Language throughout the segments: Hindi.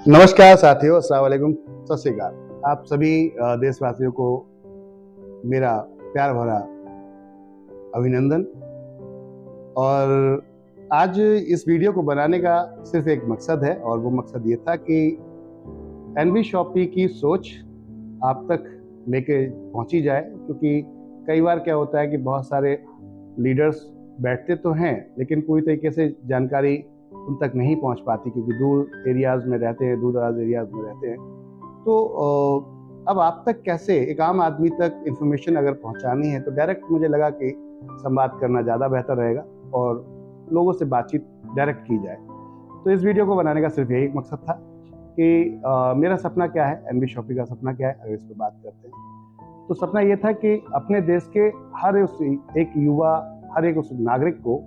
नमस्कार साथियों, अस्सलाम वालेकुम, सत श्री अकाल। आप सभी देशवासियों को मेरा प्यार भरा अभिनंदन। और आज इस वीडियो को बनाने का सिर्फ एक मकसद है और वो मकसद ये था कि एनवी शॉपी की सोच आप तक लेके पहुंची जाए, क्योंकि कई बार क्या होता है कि बहुत सारे लीडर्स बैठते तो हैं लेकिन पूरी तरीके से जानकारी उन तक नहीं पहुंच पाती, क्योंकि दूर एरियाज़ में रहते हैं, दूर दराज एरियाज़ में रहते हैं। तो अब आप तक कैसे एक आम आदमी तक इन्फॉर्मेशन अगर पहुंचानी है तो डायरेक्ट मुझे लगा कि संवाद करना ज़्यादा बेहतर रहेगा और लोगों से बातचीत डायरेक्ट की जाए। तो इस वीडियो को बनाने का सिर्फ यही मकसद था कि मेरा सपना क्या है, एनवी शॉपी का सपना क्या है, अगर इस पर बात करते हैं तो सपना ये था कि अपने देश के हर उस एक युवा, हर एक उस नागरिक को,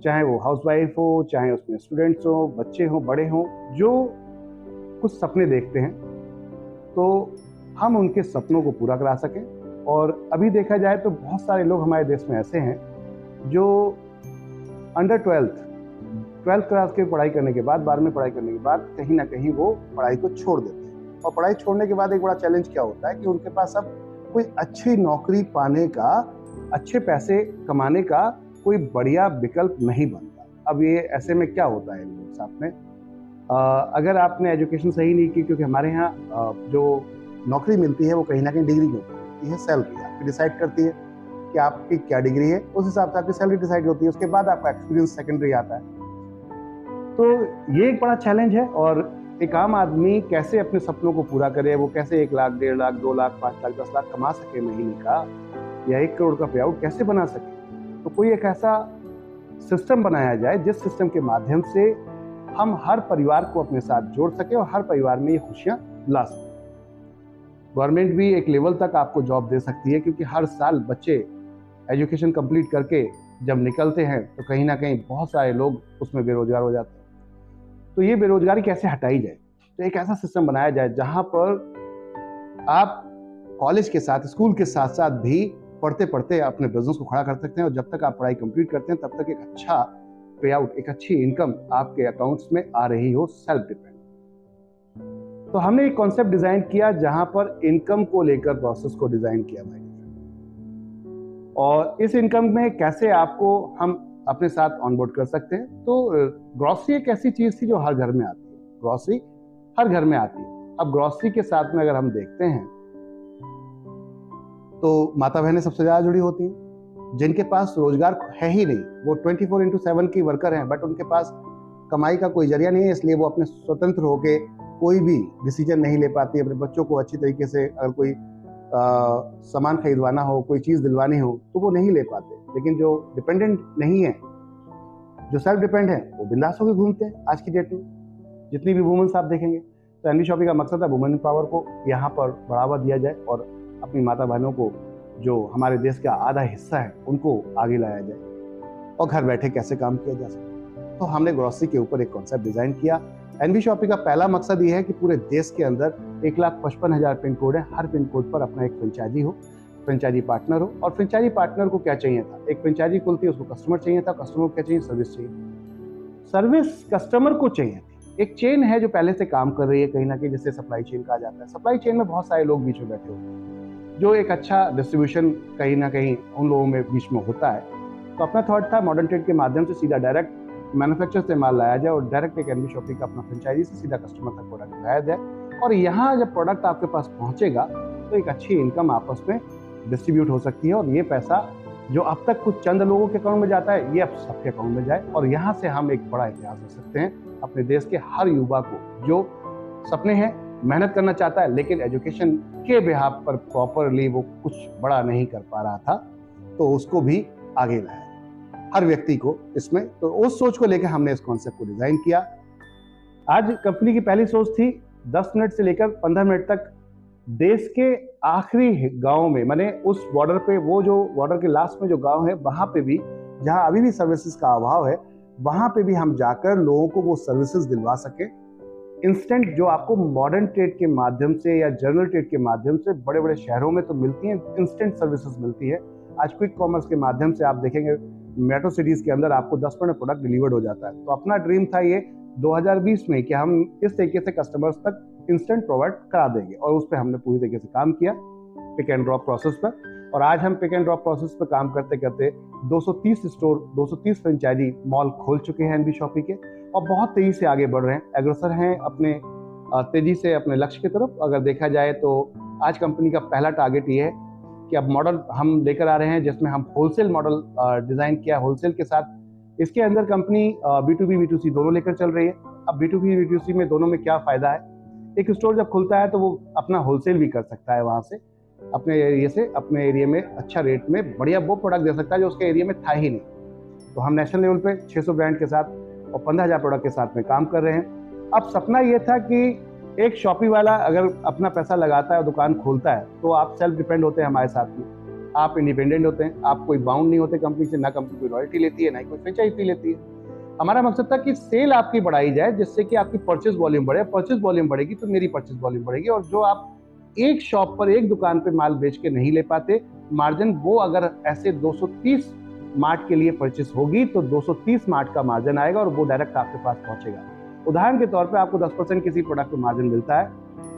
चाहे वो हाउसवाइफ हो, चाहे उसमें स्टूडेंट्स हो, बच्चे हों, बड़े हों, जो कुछ सपने देखते हैं तो हम उनके सपनों को पूरा करा सकें। और अभी देखा जाए तो बहुत सारे लोग हमारे देश में ऐसे हैं जो अंडर 12th क्लास की पढ़ाई करने के बाद, 12वीं पढ़ाई करने के बाद कहीं ना कहीं वो पढ़ाई को छोड़ देते हैं। और पढ़ाई छोड़ने के बाद एक बड़ा चैलेंज क्या होता है कि उनके पास अब कोई अच्छी नौकरी पाने का, अच्छे पैसे कमाने का कोई बढ़िया विकल्प नहीं बनता। अब ये ऐसे में क्या होता है इनके साथ में, अगर आपने एजुकेशन सही नहीं की, क्योंकि हमारे यहाँ जो नौकरी मिलती है वो कहीं ना कहीं डिग्री के ऊपर मिलती है। सैलरी आपकी डिसाइड करती है कि आपकी क्या डिग्री है, उस हिसाब से आपकी सैलरी डिसाइड होती है। उसके बाद आपका एक्सपीरियंस सेकेंडरी आता है। तो ये एक बड़ा चैलेंज है। और एक आम आदमी कैसे अपने सपनों को पूरा करे, वो कैसे 1 लाख, 1.5 लाख, 2 लाख, 5 लाख, 10 लाख कमा सके महीने का, या 1 करोड़ का पे आउट कैसे बना सके। तो कोई एक ऐसा सिस्टम बनाया जाए जिस सिस्टम के माध्यम से हम हर परिवार को अपने साथ जोड़ सके और हर परिवार में ये खुशियां ला सके। गवर्नमेंट भी एक लेवल तक आपको जॉब दे सकती है, क्योंकि हर साल बच्चे एजुकेशन कंप्लीट करके जब निकलते हैं तो कहीं ना कहीं बहुत सारे लोग उसमें बेरोजगार हो जाते हैं। तो ये बेरोजगारी कैसे हटाई जाए, तो एक ऐसा सिस्टम बनाया जाए जहां पर आप कॉलेज के साथ, स्कूल के साथ साथ भी पढ़ते पढ़ते अपने बिजनेस को खड़ा कर सकते हैं। और जब तक आप पढ़ाई कंप्लीट करते हैं तब तक एक अच्छा पे आउट, एक अच्छी इनकम आपके अकाउंट्स में आ रही हो, सेल्फ डिपेंड। तो हमने एक कॉन्सेप्ट डिजाइन किया जहां पर इनकम को लेकर प्रोसेस को डिजाइन किया भाई। और इस इनकम में कैसे आपको हम अपने साथ ऑनबोर्ड कर सकते हैं। तो ग्रॉसरी एक ऐसी चीज थी जो हर घर में आती है, ग्रॉसरी हर घर में आती है। अब ग्रॉसरी के साथ में अगर हम देखते हैं तो माता बहनें सबसे ज़्यादा जुड़ी होती हैं, जिनके पास रोजगार है ही नहीं। वो 24/7 की वर्कर हैं, बट उनके पास कमाई का कोई जरिया नहीं है, इसलिए वो अपने स्वतंत्र होके कोई भी डिसीजन नहीं ले पाती। अपने बच्चों को अच्छी तरीके से अगर कोई सामान खरीदवाना हो, कोई चीज़ दिलवानी हो, तो वो नहीं ले पाते। लेकिन जो डिपेंडेंट नहीं है, जो सेल्फ डिपेंड है, वो बिंदास होकर घूमते हैं आज की डेट में। जितनी भी वुमेन्स आप देखेंगे, तो एनवी शॉपी का मकसद है वुमेन पावर को यहाँ पर बढ़ावा दिया जाए और अपनी माता बहनों को, जो हमारे देश का आधा हिस्सा है, उनको आगे लाया जाए और घर बैठे कैसे काम किया जा सके। तो हमने ग्रॉसरी के ऊपर एक कॉन्सेप्ट डिजाइन किया। एनवी शॉपी का पहला मकसद ये है कि पूरे देश के अंदर 1,55,000 पिन कोड है, हर पिन कोड पर अपना एक फ्रेंचाइजी हो, फ्रेंचाइजी पार्टनर हो। और फ्रेंचाइजी पार्टनर को क्या चाहिए था, एक फ्रेंचाइजी खुलती है उसको कस्टमर चाहिए था, कस्टमर को क्या चाहिए, सर्विस चाहिए, सर्विस कस्टमर को चाहिए थी। एक चेन है जो पहले से काम कर रही है कहीं ना कहीं, जिसे सप्लाई चेन कहा जाता है। सप्लाई चेन में बहुत सारे लोग बीच में बैठे होते हैं, जो एक अच्छा डिस्ट्रीब्यूशन कहीं ना कहीं उन लोगों में बीच में होता है। तो अपना थॉट था मॉडर्न ट्रेड के माध्यम से सीधा डायरेक्ट मैन्युफैक्चर से माल लाया जाए और डायरेक्ट एक एनवी शॉपी का अपना फ्रेंचाइजी से सीधा कस्टमर तक प्रोडक्ट लाया जाए। और यहाँ जब प्रोडक्ट आपके पास पहुँचेगा तो एक अच्छी इनकम आपस में डिस्ट्रीब्यूट हो सकती है। और ये पैसा जो अब तक कुछ चंद लोगों के अकाउंट में जाता है, ये अब सबके अकाउंट में जाए। और यहाँ से हम एक बड़ा इतिहास कर सकते हैं अपने देश के हर युवा को, जो सपने हैं, मेहनत करना चाहता है, लेकिन एजुकेशन के बिहाफ पर प्रॉपरली वो कुछ बड़ा नहीं कर पा रहा था, तो उसको भी आगे लाया हर व्यक्ति को इसमें। तो उस सोच को लेकर हमने इस कॉन्सेप्ट को डिजाइन किया। आज कंपनी की पहली सोच थी 10 मिनट से लेकर 15 मिनट तक देश के आखिरी गांव में, माने उस बॉर्डर पे, वो जो बॉर्डर के लास्ट में जो गांव है, वहां पे भी जहां अभी भी सर्विसेज का अभाव है, वहां पे भी हम जाकर लोगों को वो सर्विसेज दिलवा सके इंस्टेंट, जो आपको मॉडर्न ट्रेड के माध्यम से या जनरल ट्रेड के माध्यम से बड़े बड़े शहरों में तो मिलती हैं, इंस्टेंट सर्विसेज मिलती है। आज क्विक कॉमर्स के माध्यम से आप देखेंगे मेट्रो सिटीज के अंदर आपको 10 मिनट में प्रोडक्ट डिलीवर्ड हो जाता है। तो अपना ड्रीम था ये 2020 में कि हम इस तरीके से कस्टमर्स तक इंस्टेंट प्रोवाइड करा देंगे, और उस पर हमने पूरी तरीके से काम किया पिक एंड ड्रॉप प्रोसेस पर। और आज हम पिक एंड ड्रॉप प्रोसेस पर काम करते करते 230 स्टोर, 230 फ्रेंचाइजी मॉल खोल चुके हैं एनबी शॉपी के, और बहुत तेजी से आगे बढ़ रहे हैं, अग्रसर हैं अपने तेजी से अपने लक्ष्य की तरफ। अगर देखा जाए तो आज कंपनी का पहला टारगेट ये है कि अब मॉडल हम लेकर आ रहे हैं जिसमें हम होलसेल मॉडल डिजाइन किया, होलसेल के साथ इसके अंदर कंपनी B2B B2C दोनों लेकर चल रही है। अब B2B B2C में दोनों में क्या फायदा है, एक स्टोर जब खुलता है तो वो अपना होलसेल भी कर सकता है, वहाँ से अपने एरिया से अपने एरिया में अच्छा रेट में बढ़िया वो प्रोडक्ट दे सकता है जो उसके एरिया में था ही नहीं। तो हम नेशनल लेवल पे 600 ब्रांड के साथ और 15,000 प्रोडक्ट के साथ में काम कर रहे हैं। अब सपना ये था कि एक शॉपी वाला अगर अपना पैसा लगाता है और दुकान खोलता है तो आप सेल्फ डिपेंड होते हैं हमारे साथ में, आप इंडिपेंडेंट होते हैं, आप कोई बाउंड नहीं होते कंपनी से, ना कंपनी कोई रॉयल्टी लेती है ना ही कोई फ्रेंचाइज फी लेती है। हमारा मकसद था कि सेल आपकी बढ़ाई जाए जिससे कि आपकी परचेज वॉल्यूम बढ़े, परचेज वॉल्यूम बढ़ेगी तो मेरी परचेज वॉल्यूम बढ़ेगी, और जो आप एक शॉप पर एक दुकान पे माल बेच के नहीं ले पाते मार्जिन, वो अगर ऐसे 230 मार्ट के लिए परचेस होगी तो 230 मार्ट का मार्जिन आएगा और वो डायरेक्ट आपके पास पहुंचेगा। उदाहरण के तौर पे आपको 10% किसी प्रोडक्ट पे मार्जिन मिलता है,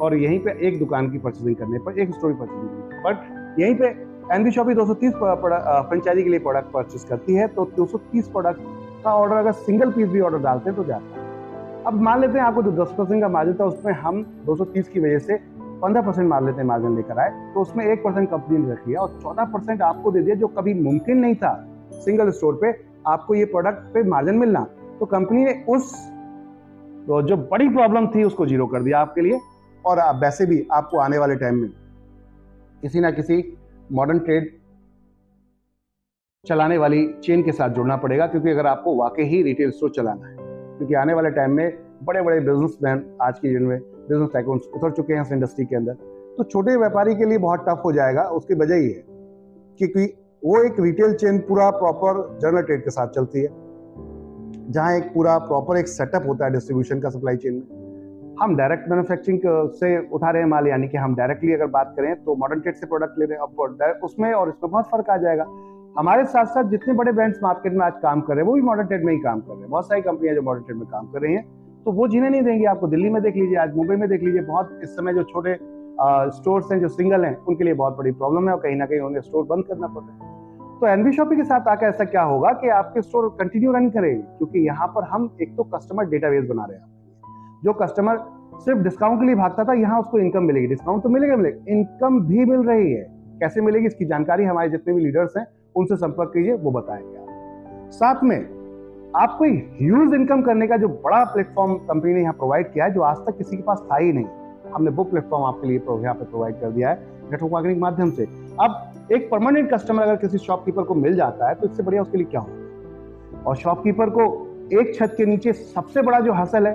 और यहीं पे एक दुकान की परचेसिंग करने पर, एक स्टोर की परचेसिंग, बट यहीं पे एनबी शॉपी 230 फ्रेंचाइजी के लिए प्रोडक्ट परचेस करती है, तो 230 प्रोडक्ट का ऑर्डर अगर सिंगल पीस भी ऑर्डर डालते हैं तो जाता है। अब मान लेते हैं आपको जो 10% का मार्जिन था उसमें हम 230 की वजह से 15% मान लेते हैं मार्जिन लेकर आए, तो उसमें 1% कंपनी ने रख लिया और 14% आपको दे दिया, जो कभी मुमकिन नहीं था सिंगल स्टोर पे आपको ये प्रोडक्ट पे मार्जिन मिलना। तो कंपनी ने उस जो बड़ी प्रॉब्लम थी उसको जीरो कर दिया आपके लिए। और वैसे भी आपको आने वाले टाइम में किसी ना किसी मॉडर्न ट्रेड चलाने वाली चेन के साथ जुड़ना पड़ेगा, क्योंकि अगर आपको वाकई ही रिटेल स्टोर चलाना है, क्योंकि आने वाले टाइम में बड़े बड़े बिजनेसमैन आज की दिन में बिजनेस टाइकून्स उतर चुके हैं इस इंडस्ट्री के अंदर, तो छोटे व्यापारी के लिए बहुत टफ हो जाएगा। उसकी वजह ये है क्योंकि वो एक रिटेल चेन पूरा प्रॉपर जनरल ट्रेड के साथ चलती है, जहां एक पूरा प्रॉपर एक सेटअप होता है डिस्ट्रीब्यूशन का सप्लाई चेन में। हम डायरेक्ट मैन्युफैक्चरिंग से उठा रहे हैं माल, यानी कि हम डायरेक्टली अगर बात करें तो मॉडर्न ट्रेड से प्रोडक्ट ले रहे हैं, अब उसमें और इसमें बहुत फर्क आ जाएगा। हमारे साथ साथ जितने बड़े ब्रांड्स मार्केट में आज काम कर रहे हैं वो भी मॉडर्न ट्रेड में ही काम कर रहे हैं। बहुत सारी कंपनियां जो मॉडर्न ट्रेड में काम कर रही हैं, तो वो जीने नहीं देंगे आपको। दिल्ली में देख लीजिए, आज मुंबई में देख लीजिए, बहुत इस समय जो छोटे स्टोर्स हैं जो सिंगल हैं उनके लिए बहुत बड़ी प्रॉब्लम है, और कहीं ना कहीं उन्हें स्टोर बंद करना पड़ रहा है। तो एनबी शॉपी के साथ आकर ऐसा क्या होगा कि आपके स्टोर कंटिन्यू रन करेंगे, क्योंकि यहाँ पर हम एक तो कस्टमर डेटाबेस बना रहे हैं। जो कस्टमर सिर्फ डिस्काउंट के लिए भागता था, यहाँ उसको इनकम मिलेगी, डिस्काउंट तो मिलेगा, इनकम भी मिल रही है। कैसे मिलेगी इसकी जानकारी हमारे जितने भी लीडर्स हैं उनसे संपर्क कीजिए, वो बताएंगे आप। साथ में आपको ह्यूज इनकम करने का जो बड़ा प्लेटफॉर्म कंपनी ने यहाँ प्रोवाइड किया है, जो आज तक किसी के पास था ही नहीं, हमने वो प्लेटफॉर्म आपके लिए यहाँ पे प्रोवाइड कर दिया है नेटवर्क मार्केटिंग के माध्यम से। अब एक परमानेंट कस्टमर अगर किसी शॉपकीपर को मिल जाता है तो इससे बढ़िया उसके लिए क्या होगा। और शॉपकीपर को एक छत के नीचे सबसे बड़ा जो हासिल है,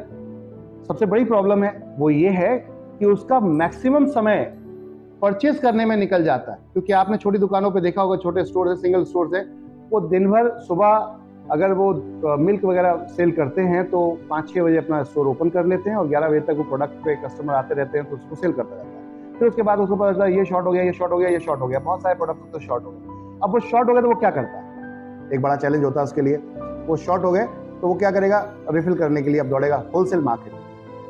सबसे बड़ी प्रॉब्लम है, वो ये है कि उसका मैक्सिमम समय परचेस करने में निकल जाता है। क्योंकि आपने छोटी दुकानों पे देखा होगा, छोटे स्टोर है, सिंगल स्टोर है, वो दिन भर सुबह अगर वो मिल्क वगैरह सेल करते हैं तो 5-6 बजे अपना स्टोर ओपन कर लेते हैं और 11 बजे तक वो प्रोडक्ट पे कस्टमर आते रहते हैं तो उसको सेल करता रहता है। फिर उसके बाद उसको पता चलता है ये शॉर्ट हो गया, ये शॉर्ट हो गया, ये शॉर्ट हो गया, बहुत सारे प्रोडक्ट तो शॉर्ट हो गए। अब वो शॉर्ट हो गया तो वो क्या करता है, एक बड़ा चैलेंज होता है उसके लिए। वो शॉर्ट हो गए तो वो क्या करेगा, रिफिल करने के लिए अब दौड़ेगा होलसेल मार्केट।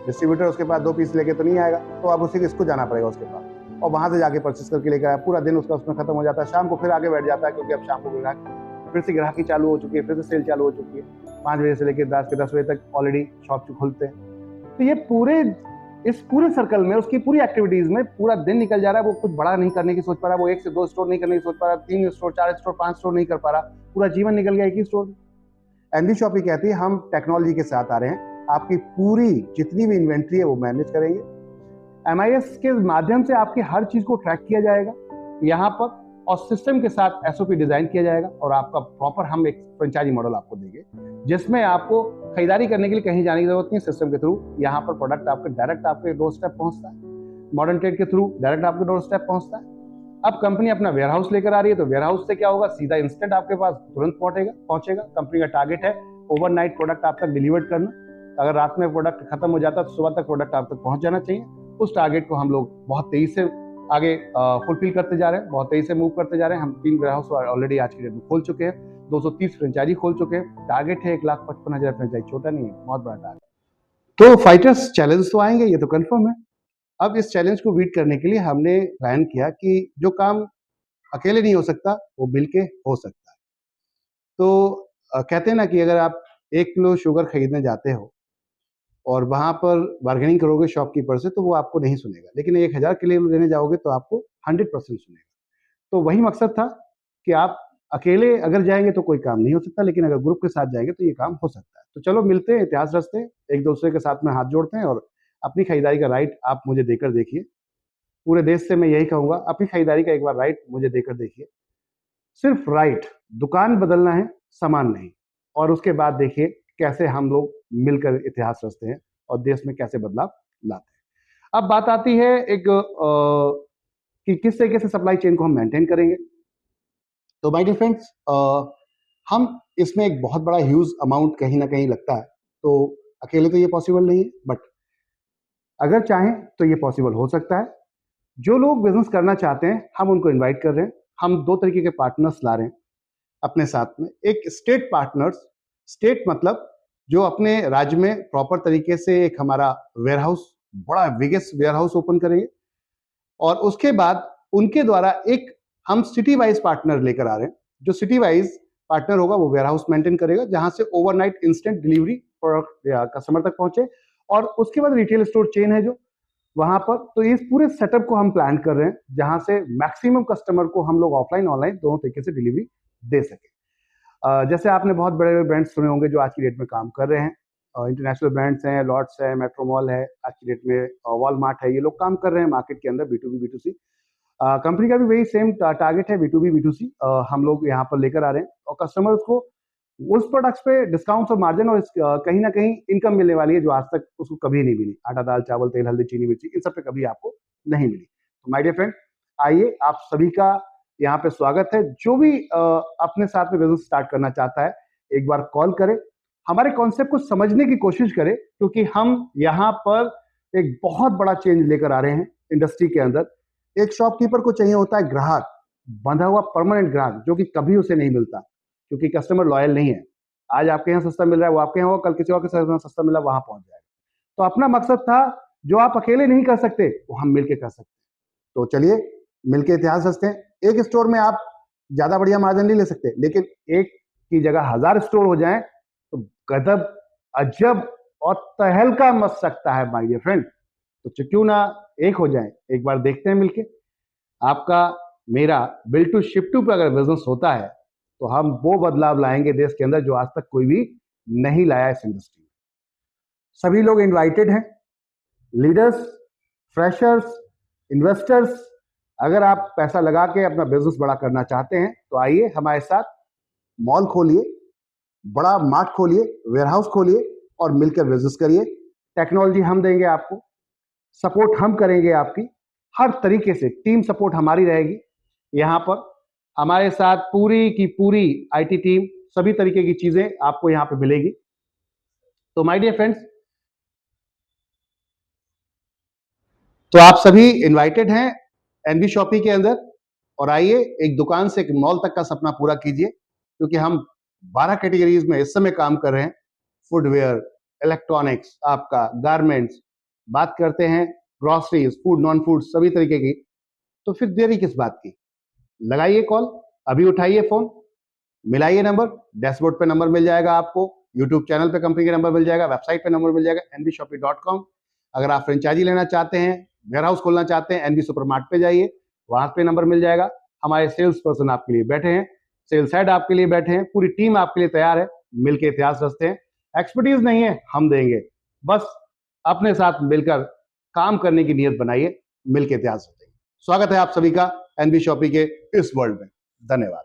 डिस्ट्रीब्यूटर उसके पास 2 पीस लेके तो नहीं आएगा, तो अब उसी इसको जाना पड़ेगा उसके पास, और वहां से जाके परचेस करके लेकर आया। पूरा दिन उसका उसमें खत्म हो जाता है, शाम को फिर आगे बैठ जाता है, क्योंकि अब शाम को ग्राहक फिर से ग्राहकी चालू हो चुकी है, फिर से सेल चालू हो चुकी है। 5 बजे से लेकर 10 बजे तक ऑलरेडी शॉप खुलते हैं। तो ये इस पूरे सर्कल में उसकी पूरी एक्टिविटीज में पूरा दिन निकल जा रहा है। वो कुछ बड़ा नहीं करने की सोच पा रहा, वो 1 से 2 स्टोर नहीं करने की सोच पा रहा, 3 स्टोर, 4 स्टोर, 5 स्टोर नहीं कर पा रहा, पूरा जीवन निकल गया एक ही स्टोर में। एनबी शॉपी कहती है हम टेक्नोलॉजी के साथ आ रहे हैं, आपकी पूरी जितनी भी इन्वेंट्री है वो मैनेज करेंगे। MIS के माध्यम से आपकी हर चीज को ट्रैक किया जाएगा यहाँ पर, और सिस्टम के साथ SOP डिजाइन किया जाएगा, और आपका प्रॉपर हम एक फ्रेंचाइजी मॉडल आपको देंगे जिसमें आपको खरीदारी करने के लिए कहीं जाने की जरूरत नहीं। सिस्टम के थ्रू यहाँ पर प्रोडक्ट आपके डायरेक्ट आपके डोर स्टेप पहुंचता है। मॉडर्न ट्रेड के थ्रू डायरेक्ट आपके डोर स्टेप पहुंचता है। अब कंपनी अपना वेयरहाउस लेकर आ रही है, तो वेयरहाउस से क्या होगा, सीधा इंस्टेंट आपके पास तुरंत पहुंचेगा। कंपनी का टारगेट है ओवरनाइट प्रोडक्ट आप तक डिलीवर करना। अगर रात में प्रोडक्ट खत्म हो जाता है तो सुबह तक प्रोडक्ट आप तक पहुंच जाना चाहिए। उस टारगेट को हम लोग बहुत तेजी से आगे फुलफिल करते जा रहे हैं, बहुत तेजी से मूव करते जा रहे हैं। हम 3 वेयरहाउस ऑलरेडी आज की डेट में खोल चुके हैं, 230 फ्रेंचाइजी खोल चुके हैं। टारगेट है 1,55,000 फ्रेंचाइजी, छोटा नहीं है, बहुत बड़ा टारगेट। तो फाइटर्स चैलेंज तो आएंगे, ये तो कंफर्म है। अब इस चैलेंज को बीट करने के लिए हमने प्लान किया कि जो काम अकेले नहीं हो सकता वो मिलके हो सकता है। तो कहते हैं ना कि अगर आप 1 किलो शुगर खरीदने जाते हो और वहां पर बार्गेनिंग करोगे शॉपकीपर से तो वो आपको नहीं सुनेगा, लेकिन 1000 किलो लेने जाओगे तो आपको 100% सुनेगा। तो वही मकसद था कि आप अकेले अगर जाएंगे तो कोई काम नहीं हो सकता, लेकिन अगर ग्रुप के साथ जाएंगे तो ये काम हो सकता है। तो चलो मिलते हैं, इतिहास रचते हैं, एक दूसरे के साथ में हाथ जोड़ते हैं और अपनी खरीदारी का राइट आप मुझे देकर देखिए। पूरे देश से मैं यही कहूंगा, अपनी खरीदारी का एक बार राइट मुझे देकर देखिए। सिर्फ राइट, दुकान बदलना है, सामान नहीं। और उसके बाद देखिए कैसे हम लोग मिलकर इतिहास रचते हैं और देश में कैसे बदलाव लाते हैं। अब बात आती है एक कि किस तरीके से सप्लाई चेन को हम मेंटेन करेंगे। तो माय डियर फ्रेंड्स, हम इसमें एक बहुत बड़ा ह्यूज अमाउंट कहीं ना कहीं लगता है, तो अकेले तो ये पॉसिबल नहीं है, बट अगर चाहें तो ये पॉसिबल हो सकता है। जो लोग बिजनेस करना चाहते हैं हम उनको इनवाइट कर रहे हैं। हम 2 तरीके के पार्टनर्स ला रहे हैं अपने साथ में। एक स्टेट पार्टनर्स, स्टेट मतलब जो अपने राज्य में प्रॉपर तरीके से एक हमारा वेयरहाउस, बड़ा बिगेस्ट वेयरहाउस ओपन करेंगे और उसके बाद उनके द्वारा एक हम सिटी वाइज पार्टनर लेकर आ रहे हैं। जो सिटी वाइज पार्टनर होगा वो वेयरहाउस मेंटेन करेगा, जहां से ओवरनाइट इंस्टेंट डिलीवरी प्रोडक्ट या कस्टमर तक पहुंचे। और उसके बाद रिटेल स्टोर चेन है जो वहां पर, तो इस पूरे सेटअप को हम प्लान कर रहे हैं जहां से मैक्सिमम कस्टमर को हम लोग ऑफलाइन ऑनलाइन दोनों तरीके से डिलीवरी दे सके। जैसे आपने बहुत बड़े बड़े ब्रांड्स सुने होंगे जो आज की डेट में काम कर रहे हैं, इंटरनेशनल ब्रांड्स हैं, लॉट्स है, मेट्रो मॉल है, आज की डेट में वॉलमार्ट है, ये लोग काम कर रहे हैं मार्केट के अंदर B2B B2C। कंपनी का भी वही सेम टारगेट है, B2B B2C हम लोग यहाँ पर लेकर आ रहे हैं और कस्टमर्स को उस प्रोडक्ट्स पे डिस्काउंट और मार्जिन और कहीं ना कहीं इनकम मिलने वाली है जो आज तक उसको कभी नहीं मिली। आटा दाल चावल तेल हल्दी चीनी मिर्ची इन सब पे कभी आपको नहीं मिली। तो माय डियर फ्रेंड, आइए, आप सभी का यहाँ पे स्वागत है। जो भी अपने साथ में बिजनेस स्टार्ट करना चाहता है एक बार कॉल करे, हमारे कॉन्सेप्ट को समझने की कोशिश करे, क्योंकि हम यहाँ पर एक बहुत बड़ा चेंज लेकर आ रहे हैं इंडस्ट्री के अंदर। एक शॉपकीपर को चाहिए होता है ग्राहक, बंधा हुआ परमानेंट ग्राहक, जो कि कभी उसे नहीं मिलता, क्योंकि कस्टमर लॉयल नहीं है। आज आपके यहाँ सस्ता मिल रहा है वो आपके यहाँ होगा, कल किसी और के साथ सस्ता मिला वहां पहुंच जाएगा। तो अपना मकसद था जो आप अकेले नहीं कर सकते वो हम मिलके कर सकते हैं। तो चलिए मिलके इतिहास रचते हैं। एक स्टोर में आप ज्यादा बढ़िया मार्जिन नहीं ले सकते, लेकिन एक की जगह 1000 स्टोर हो जाए तो गजब अजब और तहलका मच सकता है माय डियर फ्रेंड। तो क्यों ना एक हो जाए, एक बार देखते हैं मिलके। आपका मेरा बिल्ड टू शिप टू पे अगर बिजनेस होता है तो हम वो बदलाव लाएंगे देश के अंदर जो आज तक कोई भी नहीं लाया इस इंडस्ट्री में। सभी लोग इनवाइटेड हैं, लीडर्स, फ्रेशर्स, इन्वेस्टर्स। अगर आप पैसा लगा के अपना बिजनेस बड़ा करना चाहते हैं तो आइए हमारे साथ, मॉल खोलिए, बड़ा मार्ट खोलिए, वेयरहाउस खोलिए और मिलकर बिजनेस करिए। टेक्नोलॉजी हम देंगे आपको, सपोर्ट हम करेंगे आपकी, हर तरीके से टीम सपोर्ट हमारी रहेगी। यहाँ पर हमारे साथ पूरी की पूरी IT टीम, सभी तरीके की चीजें आपको यहाँ पे मिलेगी। तो माय डियर फ्रेंड्स, तो आप सभी इनवाइटेड हैं NB शॉपी के अंदर, और आइए एक दुकान से एक मॉल तक का सपना पूरा कीजिए, क्योंकि हम 12 कैटेगरीज में इस समय काम कर रहे हैं। फुटवेयर, इलेक्ट्रॉनिक्स, आपका गारमेंट्स, बात करते हैं ग्रोसरीज, फूड नॉन फूड सभी तरीके की। तो फिर देरी किस बात की, लगाइए कॉल, अभी उठाइए फोन, मिलाइए नंबर, डैशबोर्ड पे नंबर मिल जाएगा आपको, यूट्यूब चैनल पे कंपनी का नंबर मिल जाएगा, वेबसाइट पे नंबर मिल जाएगा nbshopee.com। अगर आप फ्रेंचाइजी लेना चाहते हैं, वेयरहाउस खोलना चाहते हैं, NB सुपरमार्ट पे जाइए, वहां पे नंबर मिल जाएगा। हमारे सेल्स पर्सन आपके लिए बैठे हैं, सेल्स हेड आपके लिए बैठे हैं, पूरी टीम आपके लिए तैयार है। मिलकर इतिहास रचते हैं। एक्सपर्टीज नहीं है हम देंगे, बस अपने साथ मिलकर काम करने की नीयत बनाइए, मिलकर इतिहास रचेंगे। स्वागत है आप सभी का NB शॉपी के इस वर्ल्ड में। धन्यवाद।